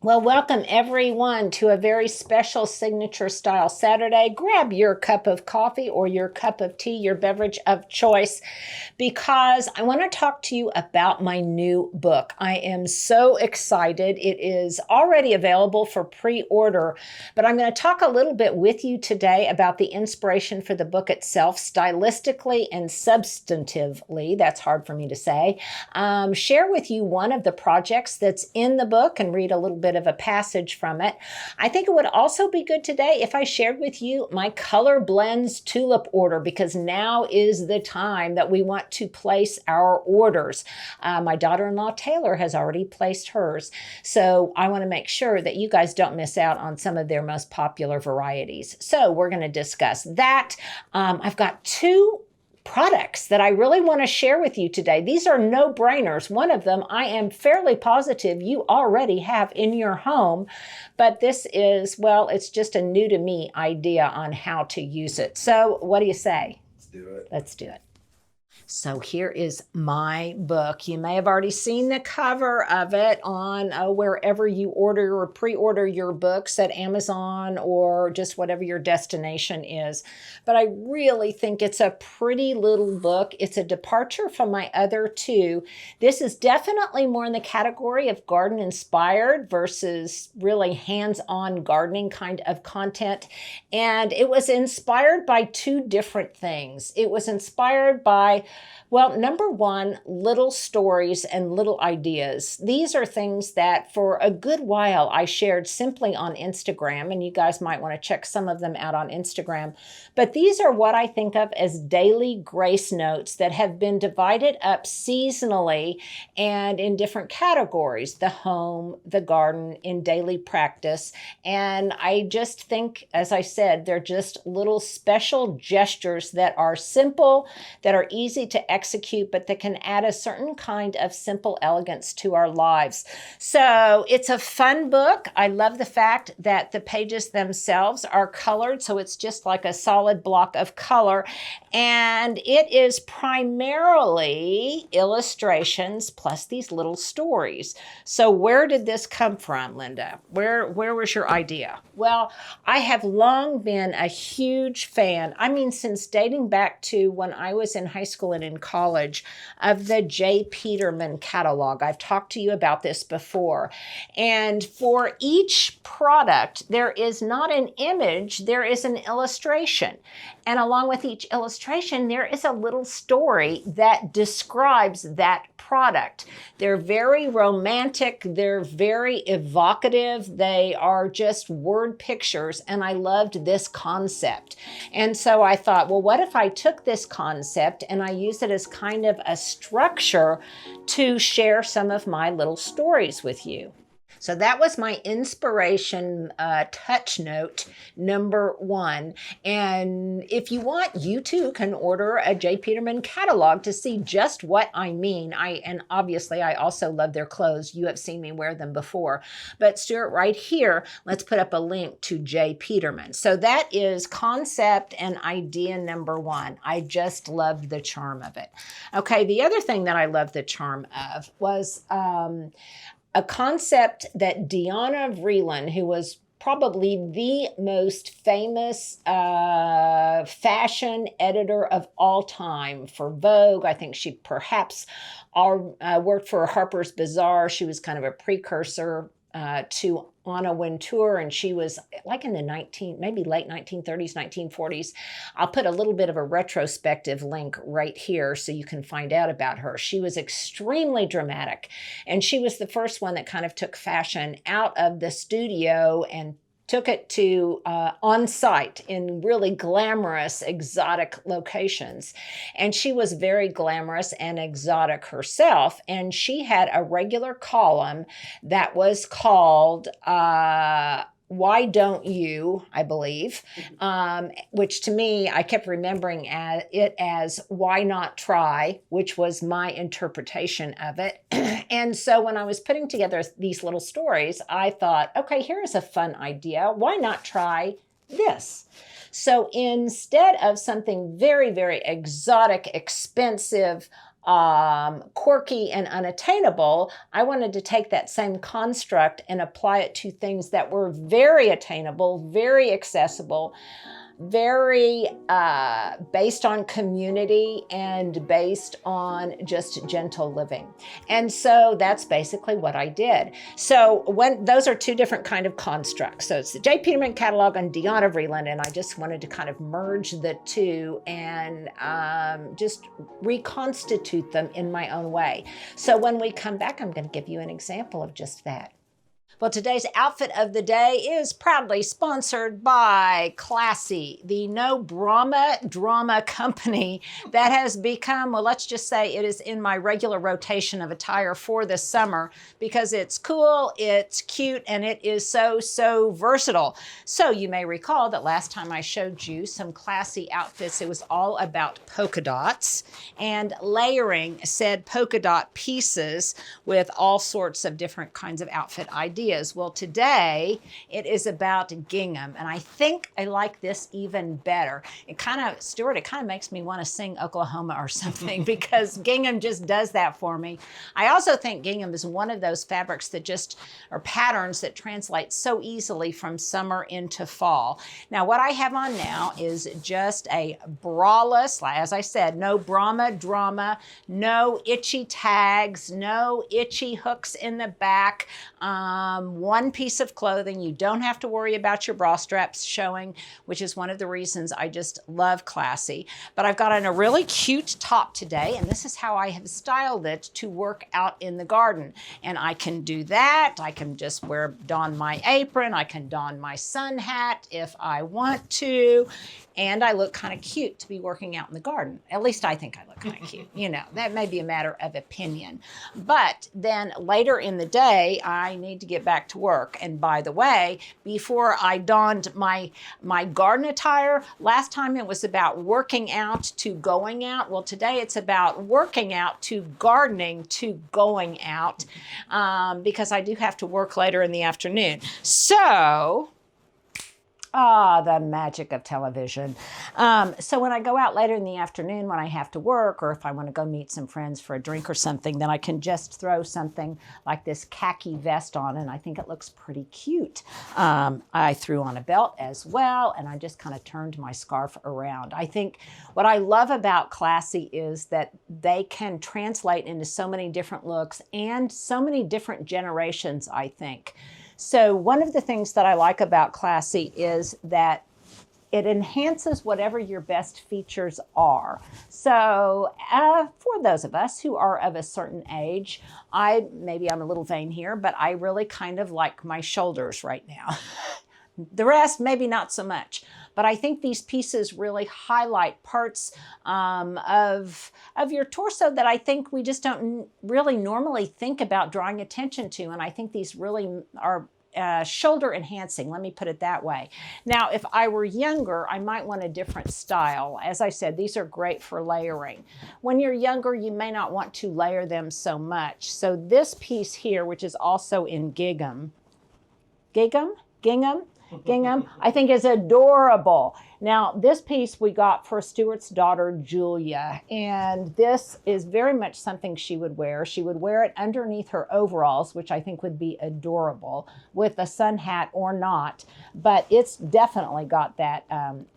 Well, welcome everyone to a very special signature style Saturday. Grab your cup of coffee or your cup of tea, your beverage of choice, because I want to talk to you about my new book. I am so excited. It is already available for pre-order, but I'm going to talk a little bit with you today about the inspiration for the book itself, stylistically and substantively. That's hard for me to say. Share with you one of the projects that's in the book and read a little bit of a passage from it. I think it would also be good today if I shared with you my ColorBlends tulip order, because now is the time that we want to place our orders. My daughter-in-law Taylor has already placed hers, so I want to make sure that you guys don't miss out on some of their most popular varieties. So we're going to discuss that. I've got two products that I really want to share with you today. These are no-brainers. One of them I am fairly positive you already have in your home, but this is, well, it's just a new to me idea on how to use it. So what do you say? Let's do it. Let's do it. So here is my book. You may have already seen the cover of it on wherever you order or pre-order your books at Amazon or just whatever your destination is. But I really think it's a pretty little book. It's a departure from my other two. This is definitely more in the category of garden inspired versus really hands-on gardening kind of content. And it was inspired by two different things. It was inspired by, well, number one, little stories and little ideas. These are things that for a good while I shared simply on Instagram, and you guys might want to check some of them out on Instagram. But these are what I think of as daily grace notes that have been divided up seasonally and in different categories: the home, the garden, in daily practice. And I just think, as I said, they're just little special gestures that are simple, that are easy to execute, but that can add a certain kind of simple elegance to our lives. So it's a fun book. I love the fact that the pages themselves are colored, so it's just like a solid block of color. And it is primarily illustrations plus these little stories. So where did this come from, Linda? Where was your idea? Well, I have long been a huge fan, I mean, since dating back to when I was in high school and in college, of the Peterman catalog. I've talked to you about this before. And for each product, there is not an image, there is an illustration. And along with each illustration, there is a little story that describes that product. They're very romantic, they're very evocative, they are just word pictures, and I loved this concept. And so I thought, well, what if I took this concept and I used it as kind of a structure to share some of my little stories with you? So that was my inspiration touch note number one. And if you want, you too can order a J. Peterman catalog to see just what I mean. And obviously I also love their clothes. You have seen me wear them before. But Stuart, right here, let's put up a link to J. Peterman. So that is concept and idea number one. I just loved the charm of it. Okay, the other thing that I loved the charm of was a concept that Deanna Vreeland, who was probably the most famous fashion editor of all time for Vogue. I think she perhaps worked for Harper's Bazaar. She was kind of a precursor to Anna Wintour, and she was like in the maybe late 1930s, 1940s. I'll put a little bit of a retrospective link right here so you can find out about her. She was extremely dramatic, and she was the first one that kind of took fashion out of the studio and took it to on site in really glamorous, exotic locations. And she was very glamorous and exotic herself. And she had a regular column that was called Why Don't You, I believe, which to me, I kept remembering it as Why Not Try, which was my interpretation of it. And so when I was putting together these little stories, I thought, okay, here is a fun idea. Why not try this? So instead of something very, very exotic, expensive, quirky and unattainable, I wanted to take that same construct and apply it to things that were very attainable, very accessible, very based on community and based on just gentle living. And so that's basically what I did. So when those are two different kind of constructs. So it's the J. Peterman catalog and Deanna Vreeland, and I just wanted to kind of merge the two and just reconstitute them in my own way. So when we come back, I'm going to give you an example of just that. Well, today's outfit of the day is proudly sponsored by Classy, the no drama company that has become, well, let's just say it is in my regular rotation of attire for the summer because it's cool, it's cute, and it is so versatile. So you may recall that last time I showed you some Classy outfits, it was all about polka dots and layering said polka dot pieces with all sorts of different kinds of outfit ideas. Well, today it is about gingham, and I think I like this even better. It kind of makes me want to sing Oklahoma or something because gingham just does that for me. I also think gingham is one of those fabrics that or patterns that translate so easily from summer into fall. Now, what I have on now is just a braless, as I said, no drama, no itchy tags, no itchy hooks in the back, one piece of clothing. You don't have to worry about your bra straps showing, which is one of the reasons I just love Classy. But I've got on a really cute top today, and this is how I have styled it to work out in the garden. And I can do that. I can just don my apron. I can don my sun hat if I want to. And I look kind of cute to be working out in the garden. At least I think I look kind of cute. You know, that may be a matter of opinion. But then later in the day, I need to get back to work. And by the way, before I donned my garden attire, last time it was about working out to going out. Well, today it's about working out to gardening to going out because I do have to work later in the afternoon. So, the magic of television. So when I go out later in the afternoon when I have to work, or if I want to go meet some friends for a drink or something, then I can just throw something like this khaki vest on, and I think it looks pretty cute. I threw on a belt as well, and I just kind of turned my scarf around. I think what I love about Classy is that they can translate into so many different looks and so many different generations, I think. So one of the things that I like about Classy is that it enhances whatever your best features are. So for those of us who are of a certain age, maybe I'm a little vain here, but I really kind of like my shoulders right now. The rest, maybe not so much. But I think these pieces really highlight parts of your torso that I think we just don't really normally think about drawing attention to. And I think these really are shoulder enhancing, let me put it that way. Now, if I were younger, I might want a different style. As I said, these are great for layering. When you're younger, you may not want to layer them so much. So this piece here, which is also in gingham, I think is adorable. Now, this piece we got for Stuart's daughter, Julia, and this is very much something she would wear. She would wear it underneath her overalls, which I think would be adorable, with a sun hat or not, but it's definitely got that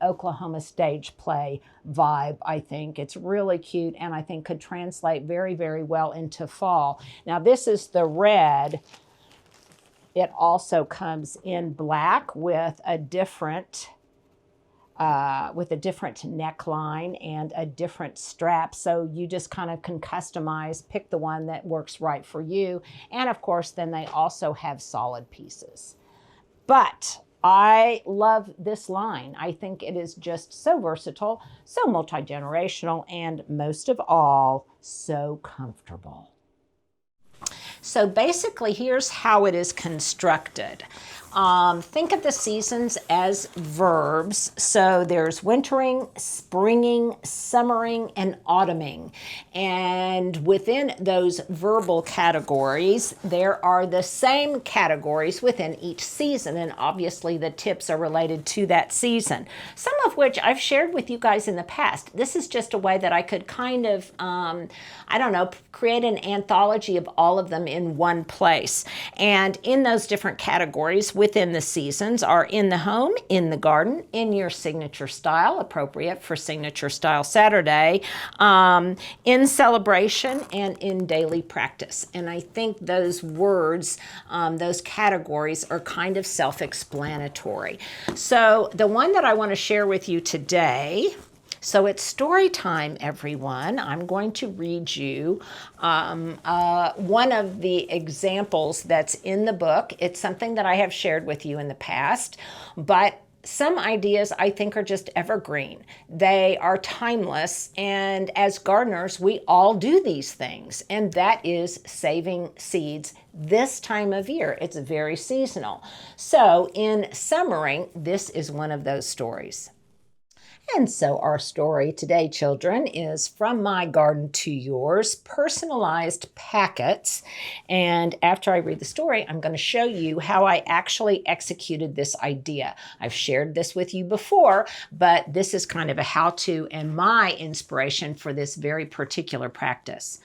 Oklahoma stage play vibe, I think. It's really cute, and I think could translate very, very well into fall. Now, this is the red. It also comes in black with a different neckline and a different strap. So you just kind of can customize, pick the one that works right for you. And of course, then they also have solid pieces. But I love this line. I think it is just so versatile, so multi-generational, and most of all, so comfortable. So basically, here's how it is constructed. Think of the seasons as verbs. So there's wintering, springing, summering, and autumning. And within those verbal categories, there are the same categories within each season. And obviously the tips are related to that season, some of which I've shared with you guys in the past. This is just a way that I could kind of, I don't know, create an anthology of all of them in one place. And in those different categories within the seasons are in the home, in the garden, in your signature style, appropriate for Signature Style Saturday, in celebration, and in daily practice. And I think those words, those categories are kind of self-explanatory. So the one that I want to share with you today, so it's story time, everyone. I'm going to read you one of the examples that's in the book. It's something that I have shared with you in the past, but some ideas I think are just evergreen. They are timeless, and as gardeners, we all do these things, and that is saving seeds this time of year. It's very seasonal. So in summary, this is one of those stories. And so our story today, children, is From My Garden to Yours, personalized packets. And after I read the story, I'm going to show you how I actually executed this idea. I've shared this with you before, but this is kind of a how-to and my inspiration for this very particular practice.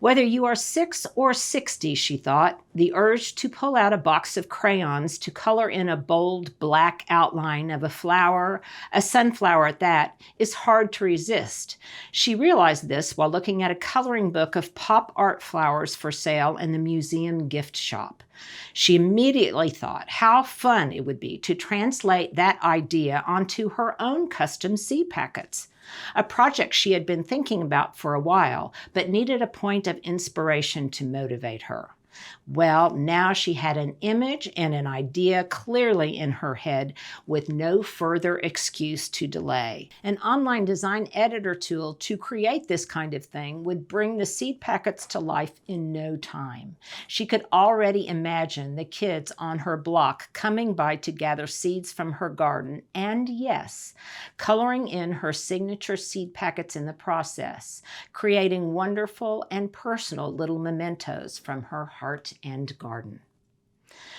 Whether you are 6 or 60, she thought, the urge to pull out a box of crayons to color in a bold black outline of a flower, a sunflower at that, is hard to resist. She realized this while looking at a coloring book of pop art flowers for sale in the museum gift shop. She immediately thought how fun it would be to translate that idea onto her own custom seed packets. A project she had been thinking about for a while, but needed a point of inspiration to motivate her. Well, now she had an image and an idea clearly in her head with no further excuse to delay. An online design editor tool to create this kind of thing would bring the seed packets to life in no time. She could already imagine the kids on her block coming by to gather seeds from her garden and, yes, coloring in her signature seed packets in the process, creating wonderful and personal little mementos from her heart and garden.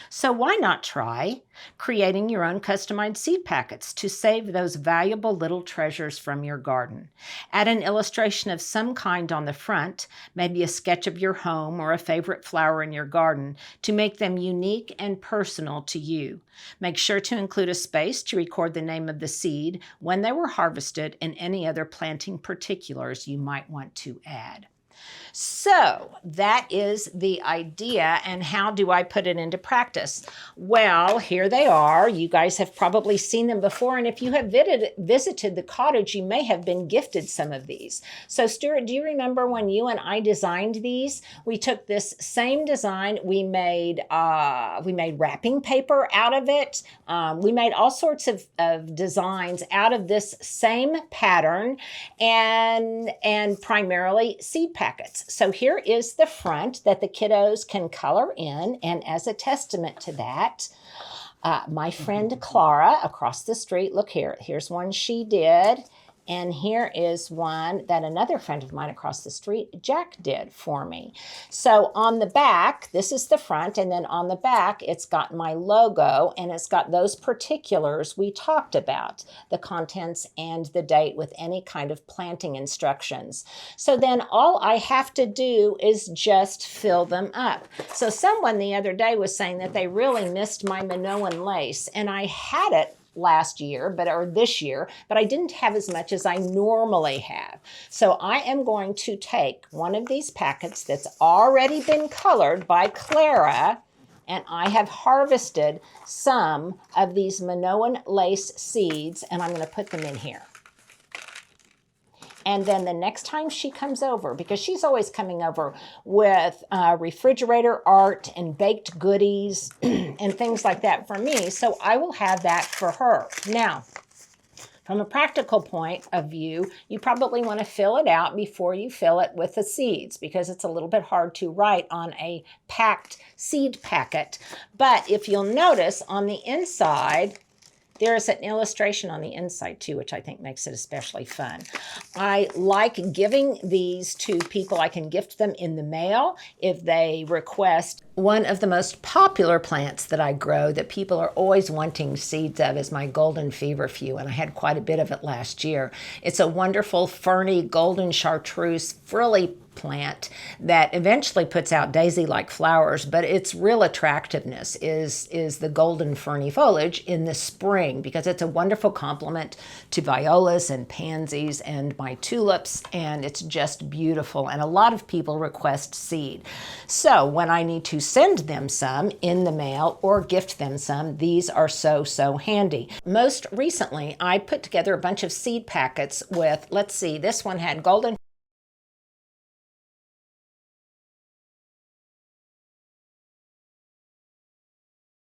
So why not try creating your own customized seed packets to save those valuable little treasures from your garden? Add an illustration of some kind on the front, maybe a sketch of your home or a favorite flower in your garden, to make them unique and personal to you. Make sure to include a space to record the name of the seed, when they were harvested, and any other planting particulars you might want to add. So that is the idea, and how do I put it into practice? Well, here they are. You guys have probably seen them before, and if you have visited the cottage, you may have been gifted some of these. So Stuart, do you remember when you and I designed these? We took this same design, we made wrapping paper out of it. We made all sorts of designs out of this same pattern, and primarily seed packets. So here is the front that the kiddos can color in, and as a testament to that, my friend Clara across the street, look here, here's one she did, and here is one that another friend of mine across the street, Jack, did for me. So on the back, this is the front, and then on the back, it's got my logo, and it's got those particulars we talked about, the contents and the date with any kind of planting instructions. So then all I have to do is just fill them up. So someone the other day was saying that they really missed my Minoan lace, and I had it last year, or this year, but I didn't have as much as I normally have. So I am going to take one of these packets that's already been colored by Clara, and I have harvested some of these Minoan lace seeds, and I'm going to put them in here. And then the next time she comes over, because she's always coming over with refrigerator art and baked goodies and things like that for me, so I will have that for her. Now, From a practical point of view, you probably want to fill it out before you fill it with the seeds, because it's a little bit hard to write on a packed seed packet. But if you'll notice on the inside, there's an illustration on the inside too, which I think makes it especially fun. I like giving these to people. I can gift them in the mail if they request. One of the most popular plants that I grow that people are always wanting seeds of is my golden feverfew, and I had quite a bit of it last year. It's a wonderful ferny golden chartreuse frilly plant that eventually puts out daisy-like flowers, but its real attractiveness is the golden ferny foliage in the spring, because it's a wonderful complement to violas and pansies and my tulips, and it's just beautiful. And a lot of people request seed. So when I need to send them some in the mail or gift them some, these are so handy. Most recently, I put together a bunch of seed packets with, let's see, this one had golden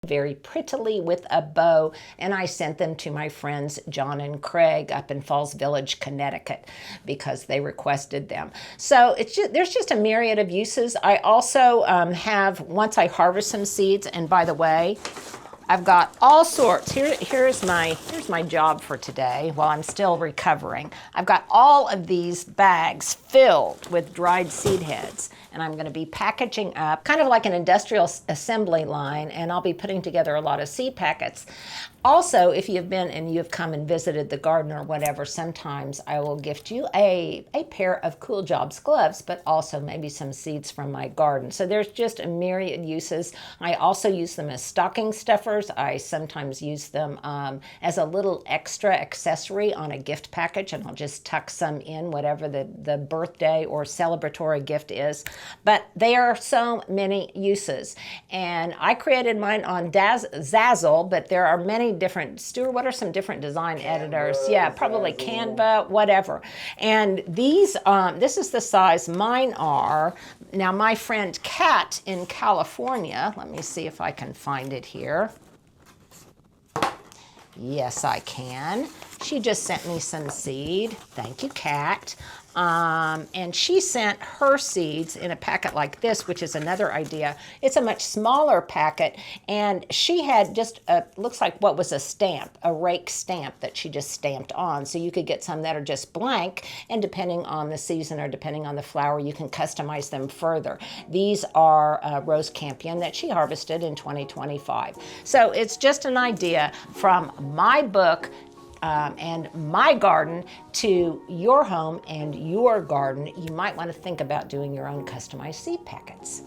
very prettily with a bow, and I sent them to my friends John and Craig up in Falls Village, Connecticut, because they requested them. So there's just a myriad of uses. I also have, once I harvest some seeds, and by the way, I've got all sorts. Here's my job for today while I'm still recovering. I've got all of these bags filled with dried seed heads, and I'm going to be packaging up kind of like an industrial assembly line, and I'll be putting together a lot of seed packets. Also, if you've been and you've come and visited the garden or whatever, sometimes I will gift you a pair of Cool Jobs gloves, but also maybe some seeds from my garden. So there's just a myriad uses. I also use them as stocking stuffers. I sometimes use them as a little extra accessory on a gift package, and I'll just tuck some in, whatever the birthday or celebratory gift is. But there are so many uses. And I created mine on Zazzle, but there are many different. Stuart, what are some different design editors? Yeah, probably Canva, whatever. And these, this is the size mine are. Now, my friend Kat in California, let me see if I can find it here. Yes, I can. She just sent me some seed. Thank you, Kat. And she sent her seeds in a packet like this, which is another idea. It's a much smaller packet, and she had just looks like what was a stamp, a rake stamp that she just stamped on. So you could get some that are just blank, and depending on the season or depending on the flower, you can customize them further. These are Rose Campion that she harvested in 2025. So it's just an idea from my book and my garden to your home and your garden. You might want to think about doing your own customized seed packets.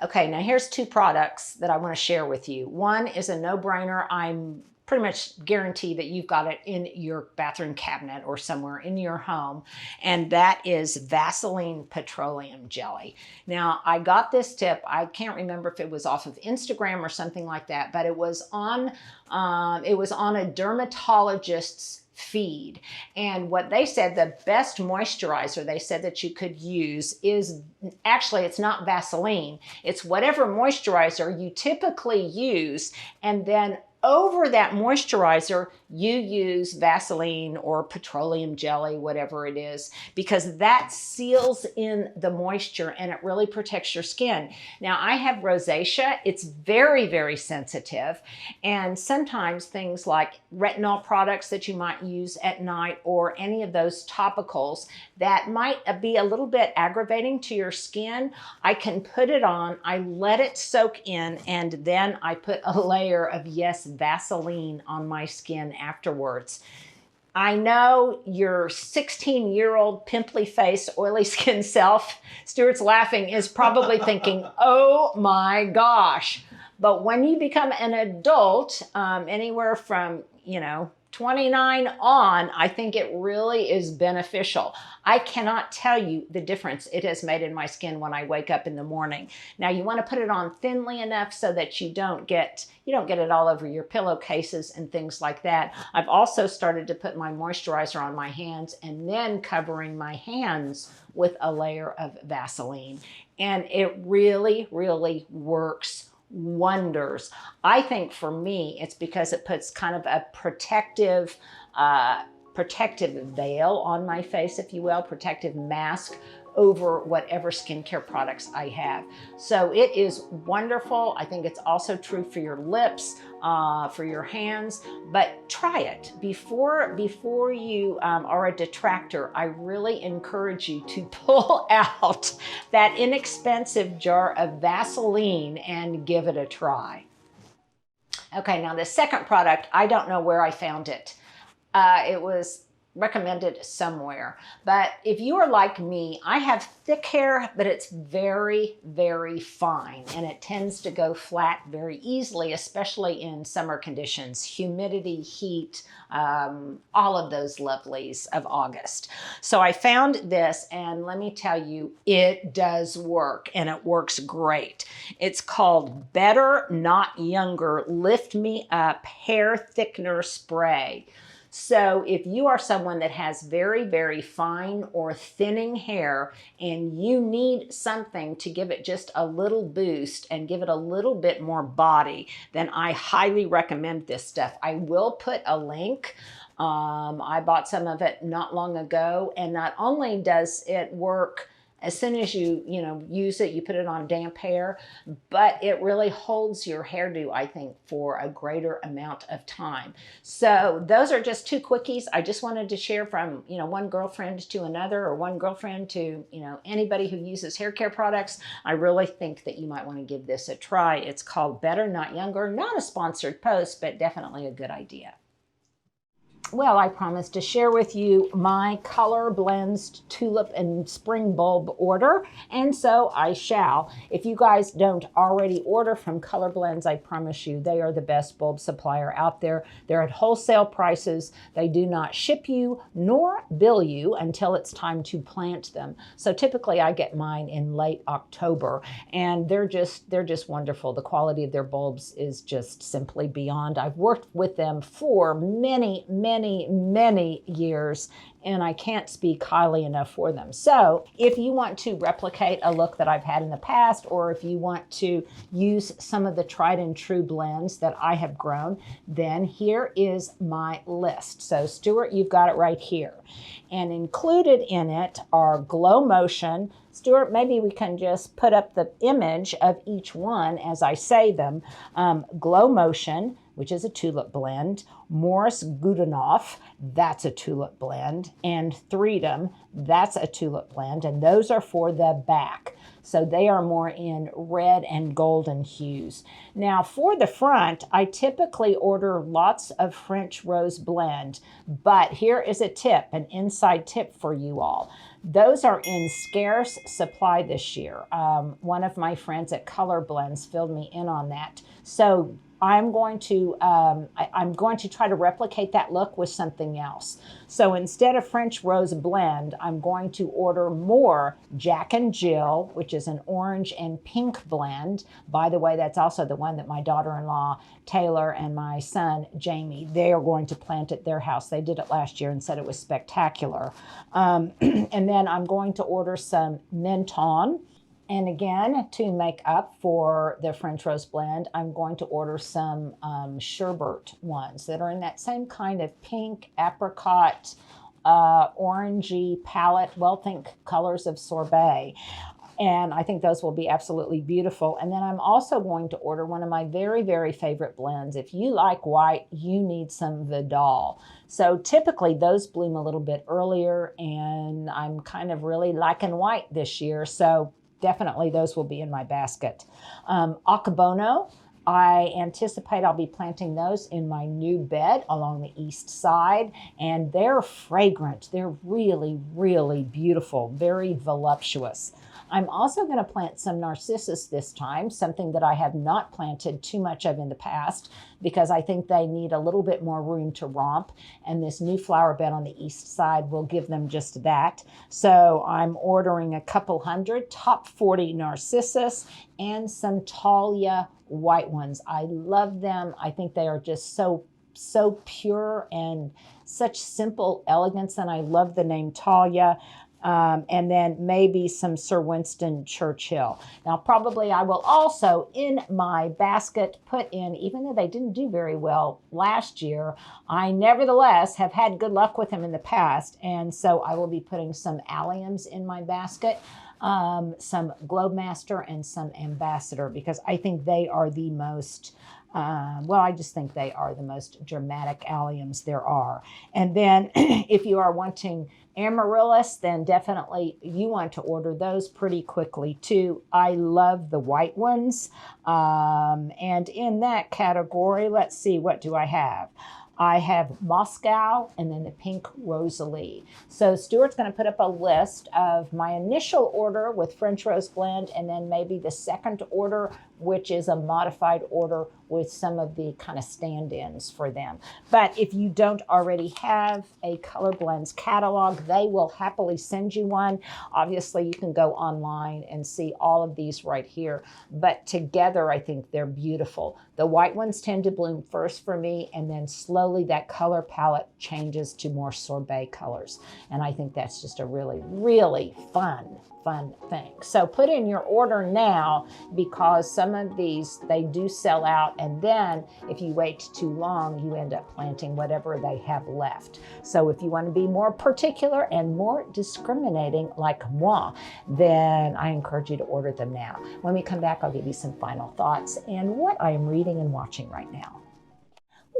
Okay, now here's two products that I want to share with you. One is a no-brainer. I'm pretty much guarantee that you've got it in your bathroom cabinet or somewhere in your home, and that is Vaseline petroleum jelly. Now, I got this tip, I can't remember if it was off of Instagram or something like that, but it was on a dermatologist's feed. And what they said, the best moisturizer they said that you could use is, actually it's not Vaseline, it's whatever moisturizer you typically use, and then over that moisturizer, you use Vaseline or petroleum jelly, whatever it is, because that seals in the moisture and it really protects your skin. Now, I have rosacea. It's very sensitive. And sometimes things like retinol products that you might use at night or any of those topicals that might be a little bit aggravating to your skin, I can put it on, I let it soak in, and then I put a layer of, yes, Vaseline on my skin afterwards. I know your 16-year-old pimply-faced, oily skin self, Stuart's laughing, is probably thinking, oh my gosh. But when you become an adult, anywhere from, $29 on, I think it really is beneficial. I cannot tell you the difference it has made in my skin when I wake up in the morning. Now you want to put it on thinly enough so that you don't get it all over your pillowcases and things like that. I've also started to put my moisturizer on my hands and then covering my hands with a layer of Vaseline. And it really, really works wonders. I think for me, it's because it puts kind of a protective veil on my face, if you will, protective mask over whatever skincare products I have. So it is wonderful. I think it's also true for your lips, for your hands, but try it. Before you are a detractor, I really encourage you to pull out that inexpensive jar of Vaseline and give it a try. Okay, now the second product, I don't know where I found it. It was recommended somewhere, but if you are like me, I have thick hair, but it's very, very fine, and it tends to go flat very easily, especially in summer conditions, humidity, heat, all of those lovelies of August. So I found this, and let me tell you, it does work, and it works great. It's called Better Not Younger Lift Me Up Hair Thickener Spray. So if you are someone that has very, very fine or thinning hair and you need something to give it just a little boost and give it a little bit more body, then I highly recommend this stuff. I will put a link. I bought some of it not long ago, and not only does it work as soon as you use it, you put it on damp hair, but it really holds your hairdo, I think, for a greater amount of time. So those are just two quickies I just wanted to share from, one girlfriend to another, or one girlfriend to, anybody who uses hair care products. I really think that you might want to give this a try. It's called Better Not Younger. Not a sponsored post, but definitely a good idea. Well, I promised to share with you my ColorBlends tulip and spring bulb order, and so I shall. If you guys don't already order from ColorBlends, I promise you they are the best bulb supplier out there. They're at wholesale prices. They do not ship you nor bill you until it's time to plant them. So typically I get mine in late October, and they're just wonderful. The quality of their bulbs is just simply beyond. I've worked with them for many years, and I can't speak highly enough for them. So if you want to replicate a look that I've had in the past, or if you want to use some of the tried and true blends that I have grown, then here is my list. So Stuart, you've got it right here. And included in it are Glow Motion. Stuart, maybe we can just put up the image of each one as I say them. Glow Motion, which is a tulip blend, Morris Goodenough, that's a tulip blend, and Freedom, that's a tulip blend, and those are for the back. So they are more in red and golden hues. Now for the front, I typically order lots of French Rose Blend, but here is a tip, an inside tip for you all. Those are in scarce supply this year. One of my friends at ColorBlends filled me in on that. So I'm going to try to replicate that look with something else. So instead of French Rose Blend, I'm going to order more Jack and Jill, which is an orange and pink blend. By the way, that's also the one that my daughter-in-law Taylor and my son Jamie, they are going to plant at their house. They did it last year and said it was spectacular. And then I'm going to order some Menton. And again, to make up for the French Rose Blend, I'm going to order some Sherbet ones that are in that same kind of pink, apricot, orangey palette. Well, think colors of sorbet. And I think those will be absolutely beautiful. And then I'm also going to order one of my very, very favorite blends. If you like white, you need some Vidal. So typically those bloom a little bit earlier, and I'm kind of really liking white this year. So definitely those will be in my basket. Accabono, I anticipate I'll be planting those in my new bed along the east side, and they're fragrant. They're really, really beautiful, very voluptuous. I'm also going to plant some narcissus this time, something that I have not planted too much of in the past because I think they need a little bit more room to romp. And this new flower bed on the east side will give them just that. So I'm ordering a couple hundred top 40 narcissus and some Talia white ones. I love them. I think they are just so pure and such simple elegance, and I love the name Talia. And then maybe some Sir Winston Churchill. Now, probably I will also, in my basket, put in, even though they didn't do very well last year, I nevertheless have had good luck with them in the past, and so I will be putting some alliums in my basket. Some Globemaster and some Ambassador, because I think they are the most, I just think they are the most dramatic alliums there are. And then if you are wanting Amaryllis, then definitely you want to order those pretty quickly too. I love the white ones. And in that category, let's see, what do I have? I have Moscow and then the pink Rosalie. So Stuart's going to put up a list of my initial order with French Rose Blend and then maybe the second order, which is a modified order with some of the kind of stand-ins for them. But if you don't already have a ColorBlends catalog, they will happily send you one. Obviously, you can go online and see all of these right here. But together, I think they're beautiful. The white ones tend to bloom first for me, and then slowly that color palette changes to more sorbet colors. And I think that's just a really, really fun thing. So put in your order now, because some of these, they do sell out, and then if you wait too long, you end up planting whatever they have left. So if you want to be more particular and more discriminating like moi, then I encourage you to order them now. When we come back, I'll give you some final thoughts and what I am reading and watching right now.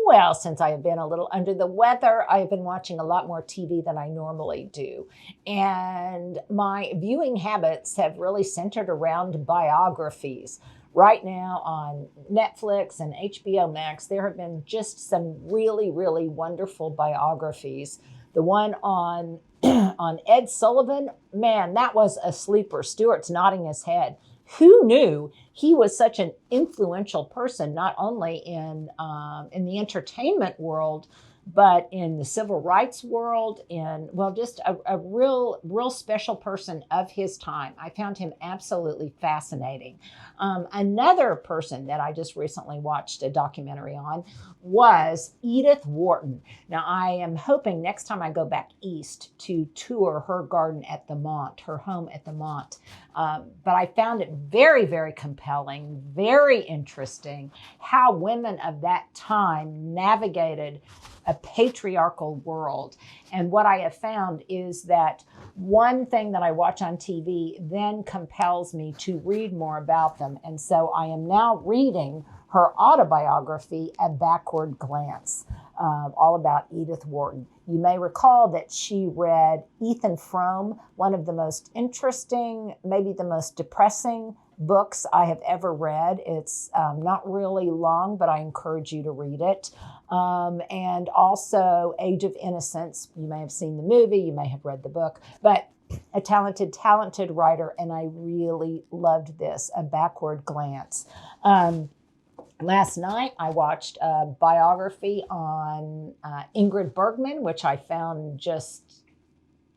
Well, since I have been a little under the weather, I've been watching a lot more TV than I normally do. And my viewing habits have really centered around biographies. Right now on Netflix and HBO Max, there have been just some really, really wonderful biographies. The one on, on Ed Sullivan, man, that was a sleeper. Stuart's nodding his head. Who knew he was such an influential person, not only in the entertainment world, but in the civil rights world, in, well, just a real special person of his time. I found him absolutely fascinating. Another person that I just recently watched a documentary on was Edith Wharton. Now, I am hoping next time I go back east to tour her garden at the Mont, her home at the Mont. But I found it very, very compelling, very interesting how women of that time navigated a patriarchal world. And what I have found is that one thing that I watch on TV then compels me to read more about them. And so I am now reading her autobiography, A Backward Glance, all about Edith Wharton. You may recall that she read Ethan Frome, one of the most interesting, maybe the most depressing books I have ever read. It's not really long, but I encourage you to read it. And also Age of Innocence. You may have seen the movie, you may have read the book, but a talented writer, and I really loved this, A Backward Glance. Last night, I watched a biography on Ingrid Bergman, which I found just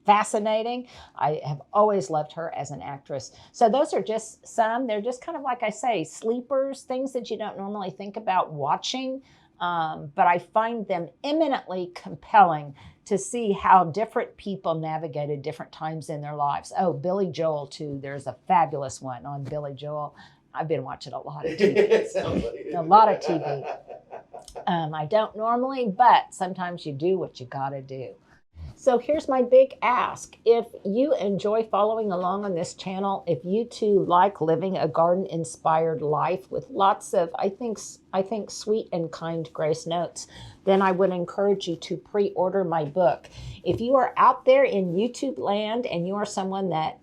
fascinating. I have always loved her as an actress. So those are just some. They're just kind of, like I say, sleepers, things that you don't normally think about watching. But I find them eminently compelling to see how different people navigated different times in their lives. Oh, Billy Joel, too. There's a fabulous one on Billy Joel. I've been watching a lot of TV. A lot of TV. I don't normally, but sometimes you do what you gotta do. So here's my big ask. If you enjoy following along on this channel, if you too like living a garden-inspired life with lots of, I think sweet and kind grace notes, then I would encourage you to pre-order my book. If you are out there in YouTube land and you are someone that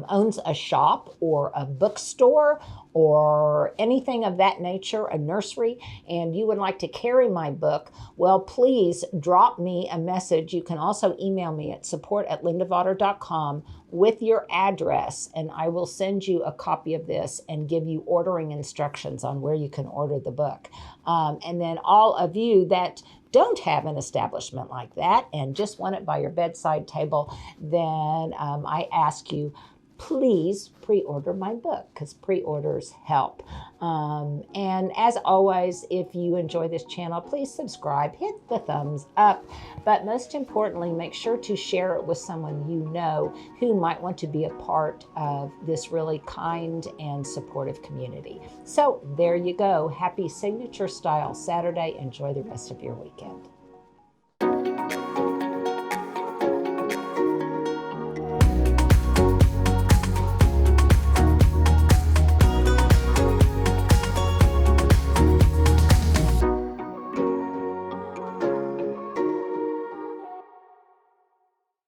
owns a shop or a bookstore or anything of that nature, a nursery, and you would like to carry my book, well, please drop me a message. You can also email me at support@lindavater.com with your address, and I will send you a copy of this and give you ordering instructions on where you can order the book. And then all of you that don't have an establishment like that and just want it by your bedside table, then I ask you, please pre-order my book, because pre-orders help. And as always, if you enjoy this channel, please subscribe, hit the thumbs up, but most importantly, make sure to share it with someone you know who might want to be a part of this really kind and supportive community. So there you go. Happy Signature Style Saturday. Enjoy the rest of your weekend.